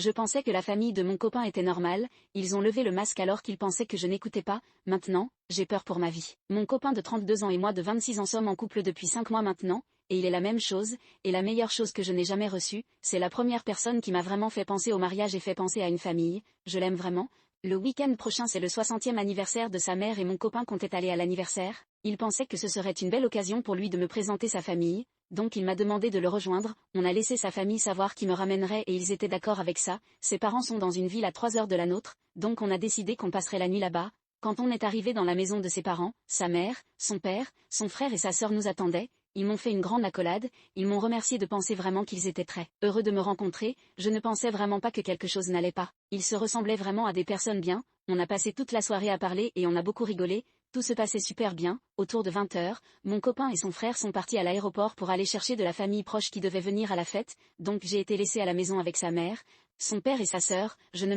Je pensais que la famille de mon copain était normale, ils ont levé le masque alors qu'ils pensaient que je n'écoutais pas, maintenant, j'ai peur pour ma vie. Mon copain de 32 ans et moi de 26 ans sommes en couple depuis 5 mois maintenant, et il est la même chose, et la meilleure chose que je n'ai jamais reçue, c'est la première personne qui m'a vraiment fait penser au mariage et fait penser à une famille, je l'aime vraiment. Le week-end prochain c'est le 60e anniversaire de sa mère et mon copain comptait aller à l'anniversaire, il pensait que ce serait une belle occasion pour lui de me présenter sa famille, donc il m'a demandé de le rejoindre, on a laissé sa famille savoir qui me ramènerait et ils étaient d'accord avec ça, ses parents sont dans une ville à 3 heures de la nôtre, donc on a décidé qu'on passerait la nuit là-bas. Quand on est arrivé dans la maison de ses parents, sa mère, son père, son frère et sa sœur nous attendaient, ils m'ont fait une grande accolade, ils m'ont remercié de penser vraiment qu'ils étaient très heureux de me rencontrer, je ne pensais vraiment pas que quelque chose n'allait pas. Ils se ressemblaient vraiment à des personnes bien, on a passé toute la soirée à parler et on a beaucoup rigolé, tout se passait super bien, autour de 20 heures, mon copain et son frère sont partis à l'aéroport pour aller chercher de la famille proche qui devait venir à la fête, donc j'ai été laissée à la maison avec sa mère, son père et sa sœur, je ne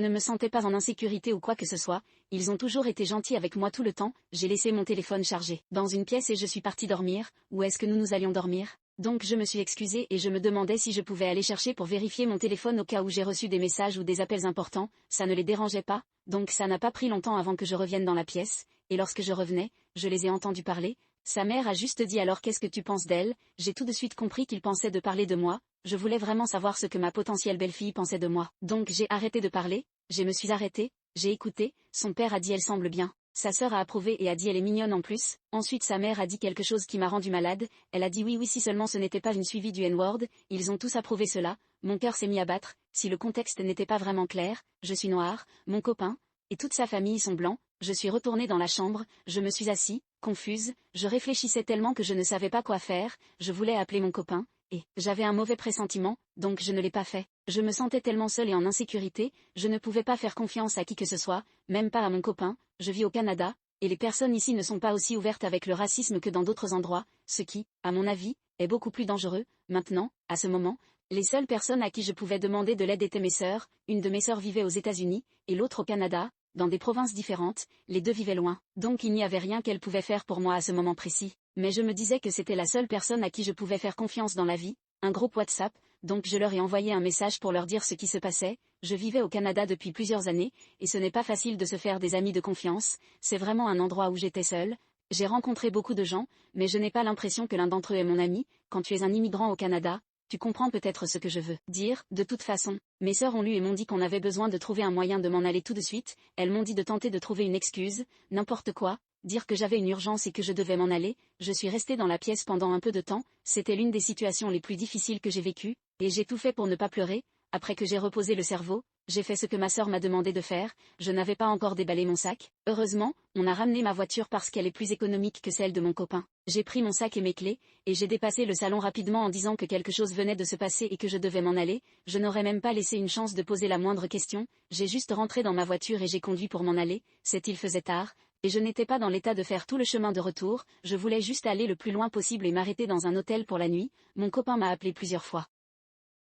me sentais pas en insécurité ou quoi que ce soit, ils ont toujours été gentils avec moi tout le temps, j'ai laissé mon téléphone chargé dans une pièce et je suis partie dormir, où est-ce que nous allions dormir? Donc je me suis excusée et je me demandais si je pouvais aller chercher pour vérifier mon téléphone au cas où j'ai reçu des messages ou des appels importants, ça ne les dérangeait pas, donc ça n'a pas pris longtemps avant que je revienne dans la pièce, et lorsque je revenais, je les ai entendus parler, sa mère a juste dit alors qu'est-ce que tu penses d'elle, j'ai tout de suite compris qu'il pensait de parler de moi, je voulais vraiment savoir ce que ma potentielle belle-fille pensait de moi, donc j'ai arrêté de parler, je me suis arrêtée, j'ai écouté, son père a dit elle semble bien. Sa sœur a approuvé et a dit elle est mignonne en plus, ensuite sa mère a dit quelque chose qui m'a rendu malade, elle a dit oui si seulement ce n'était pas une suivie du N-word, ils ont tous approuvé cela, mon cœur s'est mis à battre, si le contexte n'était pas vraiment clair, je suis noire, mon copain, et toute sa famille sont blancs, je suis retournée dans la chambre, je me suis assis, confuse, je réfléchissais tellement que je ne savais pas quoi faire, je voulais appeler mon copain, et j'avais un mauvais pressentiment, donc je ne l'ai pas fait. Je me sentais tellement seule et en insécurité, je ne pouvais pas faire confiance à qui que ce soit, même pas à mon copain, je vis au Canada, et les personnes ici ne sont pas aussi ouvertes avec le racisme que dans d'autres endroits, ce qui, à mon avis, est beaucoup plus dangereux. Maintenant, à ce moment, les seules personnes à qui je pouvais demander de l'aide étaient mes sœurs, une de mes sœurs vivait aux États-Unis, et l'autre au Canada, dans des provinces différentes, les deux vivaient loin, donc il n'y avait rien qu'elles pouvaient faire pour moi à ce moment précis, mais je me disais que c'était la seule personne à qui je pouvais faire confiance dans la vie, un groupe WhatsApp, donc je leur ai envoyé un message pour leur dire ce qui se passait, je vivais au Canada depuis plusieurs années, et ce n'est pas facile de se faire des amis de confiance, c'est vraiment un endroit où j'étais seule, j'ai rencontré beaucoup de gens, mais je n'ai pas l'impression que l'un d'entre eux est mon ami, quand tu es un immigrant au Canada, tu comprends peut-être ce que je veux dire, de toute façon, mes sœurs ont lu et m'ont dit qu'on avait besoin de trouver un moyen de m'en aller tout de suite, elles m'ont dit de tenter de trouver une excuse, n'importe quoi, dire que j'avais une urgence et que je devais m'en aller, je suis restée dans la pièce pendant un peu de temps, c'était l'une des situations les plus difficiles que j'ai vécues, et j'ai tout fait pour ne pas pleurer, après que j'ai reposé le cerveau, j'ai fait ce que ma sœur m'a demandé de faire, je n'avais pas encore déballé mon sac, heureusement, on a ramené ma voiture parce qu'elle est plus économique que celle de mon copain. J'ai pris mon sac et mes clés, et j'ai dépassé le salon rapidement en disant que quelque chose venait de se passer et que je devais m'en aller, je n'aurais même pas laissé une chance de poser la moindre question, j'ai juste rentré dans ma voiture et j'ai conduit pour m'en aller, il faisait tard, et je n'étais pas dans l'état de faire tout le chemin de retour, je voulais juste aller le plus loin possible et m'arrêter dans un hôtel pour la nuit, mon copain m'a appelé plusieurs fois.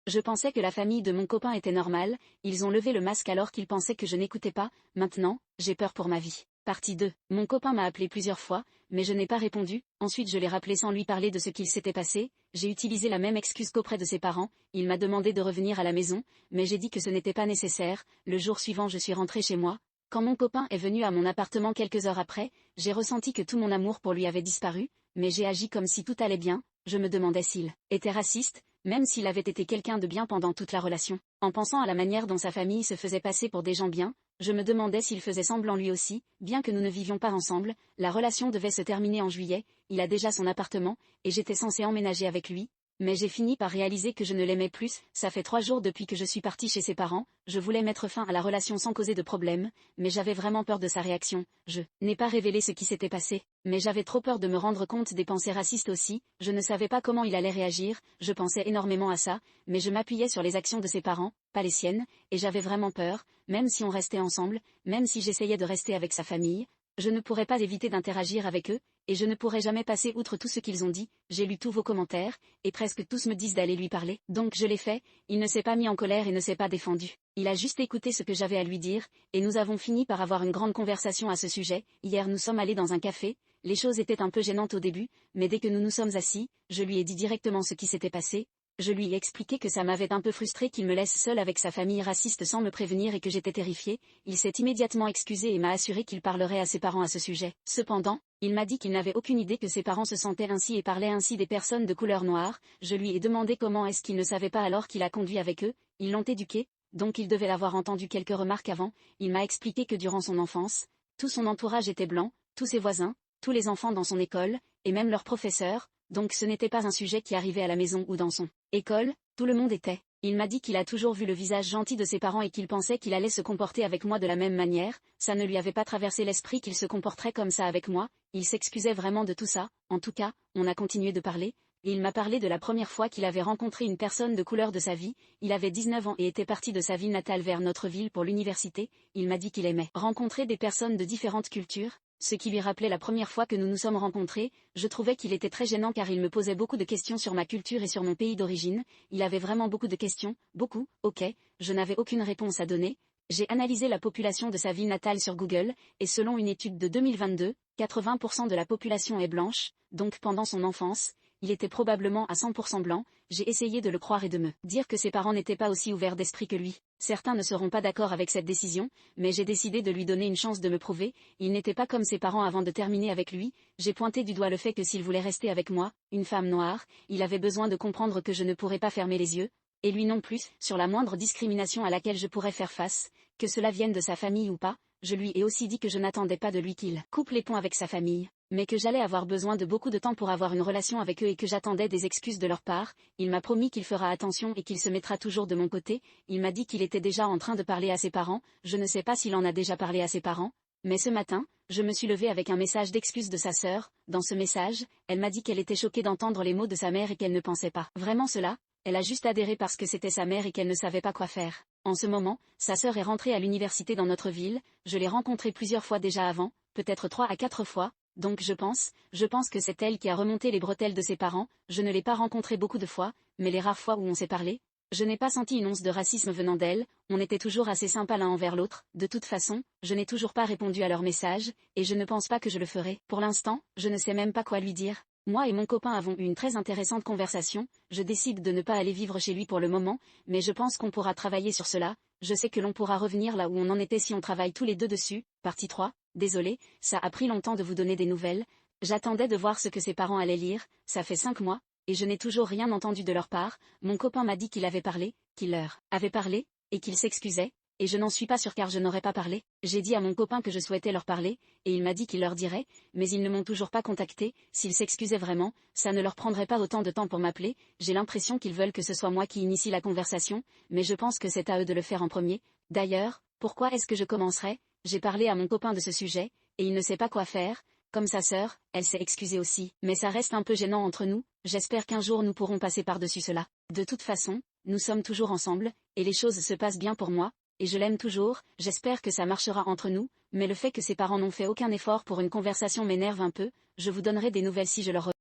Je pensais que la famille de mon copain était normale, ils ont levé le masque alors qu'ils pensaient que je n'écoutais pas, maintenant, j'ai peur pour ma vie. Partie 2. Mon copain m'a appelé plusieurs fois, mais je n'ai pas répondu, ensuite je l'ai rappelé sans lui parler de ce qu'il s'était passé, j'ai utilisé la même excuse qu'auprès de ses parents, il m'a demandé de revenir à la maison, mais j'ai dit que ce n'était pas nécessaire, le jour suivant je suis rentrée chez moi. Quand mon copain est venu à mon appartement quelques heures après, j'ai ressenti que tout mon amour pour lui avait disparu, mais j'ai agi comme si tout allait bien, je me demandais s'il était raciste, même s'il avait été quelqu'un de bien pendant toute la relation. En pensant à la manière dont sa famille se faisait passer pour des gens bien, je me demandais s'il faisait semblant lui aussi, bien que nous ne vivions pas ensemble, la relation devait se terminer en juillet, il a déjà son appartement, et j'étais censée emménager avec lui, mais j'ai fini par réaliser que je ne l'aimais plus, ça fait 3 jours depuis que je suis partie chez ses parents, je voulais mettre fin à la relation sans causer de problème, mais j'avais vraiment peur de sa réaction, je n'ai pas révélé ce qui s'était passé, mais j'avais trop peur de me rendre compte des pensées racistes aussi, je ne savais pas comment il allait réagir, je pensais énormément à ça, mais je m'appuyais sur les actions de ses parents, pas les siennes, et j'avais vraiment peur, même si on restait ensemble, même si j'essayais de rester avec sa famille, je ne pourrais pas éviter d'interagir avec eux, et je ne pourrai jamais passer outre tout ce qu'ils ont dit, j'ai lu tous vos commentaires, et presque tous me disent d'aller lui parler, donc je l'ai fait, il ne s'est pas mis en colère et ne s'est pas défendu. Il a juste écouté ce que j'avais à lui dire, et nous avons fini par avoir une grande conversation à ce sujet, hier nous sommes allés dans un café, les choses étaient un peu gênantes au début, mais dès que nous nous sommes assis, je lui ai dit directement ce qui s'était passé, Je lui ai expliqué que ça m'avait un peu frustré qu'il me laisse seule avec sa famille raciste sans me prévenir et que j'étais terrifiée. Il s'est immédiatement excusé et m'a assuré qu'il parlerait à ses parents à ce sujet. Cependant, il m'a dit qu'il n'avait aucune idée que ses parents se sentaient ainsi et parlaient ainsi des personnes de couleur noire. Je lui ai demandé comment est-ce qu'il ne savait pas alors qu'il a conduit avec eux. Ils l'ont éduqué, donc il devait avoir entendu quelques remarques avant. Il m'a expliqué que durant son enfance, tout son entourage était blanc, tous ses voisins, tous les enfants dans son école, et même leurs professeurs, donc ce n'était pas un sujet qui arrivait à la maison ou dans son école, tout le monde était. Il m'a dit qu'il a toujours vu le visage gentil de ses parents et qu'il pensait qu'il allait se comporter avec moi de la même manière, ça ne lui avait pas traversé l'esprit qu'il se comporterait comme ça avec moi, il s'excusait vraiment de tout ça. En tout cas, on a continué de parler, et il m'a parlé de la première fois qu'il avait rencontré une personne de couleur de sa vie. Il avait 19 ans et était parti de sa ville natale vers notre ville pour l'université. Il m'a dit qu'il aimait rencontrer des personnes de différentes cultures, ce qui lui rappelait la première fois que nous nous sommes rencontrés. Je trouvais qu'il était très gênant car il me posait beaucoup de questions sur ma culture et sur mon pays d'origine. Il avait vraiment beaucoup de questions, beaucoup. Ok, je n'avais aucune réponse à donner. J'ai analysé la population de sa ville natale sur Google, et selon une étude de 2022, 80% de la population est blanche, donc pendant son enfance, il était probablement à 100% blanc. J'ai essayé de le croire et de me dire que ses parents n'étaient pas aussi ouverts d'esprit que lui. Certains ne seront pas d'accord avec cette décision, mais j'ai décidé de lui donner une chance de me prouver. Il n'était pas comme ses parents avant de terminer avec lui. J'ai pointé du doigt le fait que s'il voulait rester avec moi, une femme noire, il avait besoin de comprendre que je ne pourrais pas fermer les yeux, et lui non plus, sur la moindre discrimination à laquelle je pourrais faire face, que cela vienne de sa famille ou pas. Je lui ai aussi dit que je n'attendais pas de lui qu'il coupe les ponts avec sa famille, mais que j'allais avoir besoin de beaucoup de temps pour avoir une relation avec eux et que j'attendais des excuses de leur part. Il m'a promis qu'il fera attention et qu'il se mettra toujours de mon côté. Il m'a dit qu'il était déjà en train de parler à ses parents. Je ne sais pas s'il en a déjà parlé à ses parents, mais ce matin, je me suis levée avec un message d'excuse de sa sœur. Dans ce message, elle m'a dit qu'elle était choquée d'entendre les mots de sa mère et qu'elle ne pensait pas vraiment cela. Elle a juste adhéré parce que c'était sa mère et qu'elle ne savait pas quoi faire. En ce moment, sa sœur est rentrée à l'université dans notre ville. Je l'ai rencontrée plusieurs fois déjà avant, peut-être 3 à 4 fois. Donc je pense que c'est elle qui a remonté les bretelles de ses parents. Je ne l'ai pas rencontrée beaucoup de fois, mais les rares fois où on s'est parlé, je n'ai pas senti une once de racisme venant d'elle. On était toujours assez sympas l'un envers l'autre. De toute façon, je n'ai toujours pas répondu à leur message, et je ne pense pas que je le ferai. Pour l'instant, je ne sais même pas quoi lui dire. Moi et mon copain avons eu une très intéressante conversation. Je décide de ne pas aller vivre chez lui pour le moment, mais je pense qu'on pourra travailler sur cela. Je sais que l'on pourra revenir là où on en était si on travaille tous les deux dessus. Partie 3. Désolé, ça a pris longtemps de vous donner des nouvelles. J'attendais de voir ce que ses parents allaient lire. Ça fait 5 mois, et je n'ai toujours rien entendu de leur part. Mon copain m'a dit qu'il avait parlé, qu'il leur avait parlé, et qu'il s'excusait, et je n'en suis pas sûre car je n'aurais pas parlé. J'ai dit à mon copain que je souhaitais leur parler, et il m'a dit qu'il leur dirait, mais ils ne m'ont toujours pas contacté. S'ils s'excusaient vraiment, ça ne leur prendrait pas autant de temps pour m'appeler. J'ai l'impression qu'ils veulent que ce soit moi qui initie la conversation, mais je pense que c'est à eux de le faire en premier. D'ailleurs, pourquoi est-ce que je commencerais? J'ai parlé à mon copain de ce sujet, et il ne sait pas quoi faire. Comme sa sœur, elle s'est excusée aussi, mais ça reste un peu gênant entre nous. J'espère qu'un jour nous pourrons passer par-dessus cela. De toute façon, nous sommes toujours ensemble, et les choses se passent bien pour moi, et je l'aime toujours. J'espère que ça marchera entre nous, mais le fait que ses parents n'ont fait aucun effort pour une conversation m'énerve un peu. Je vous donnerai des nouvelles si je leur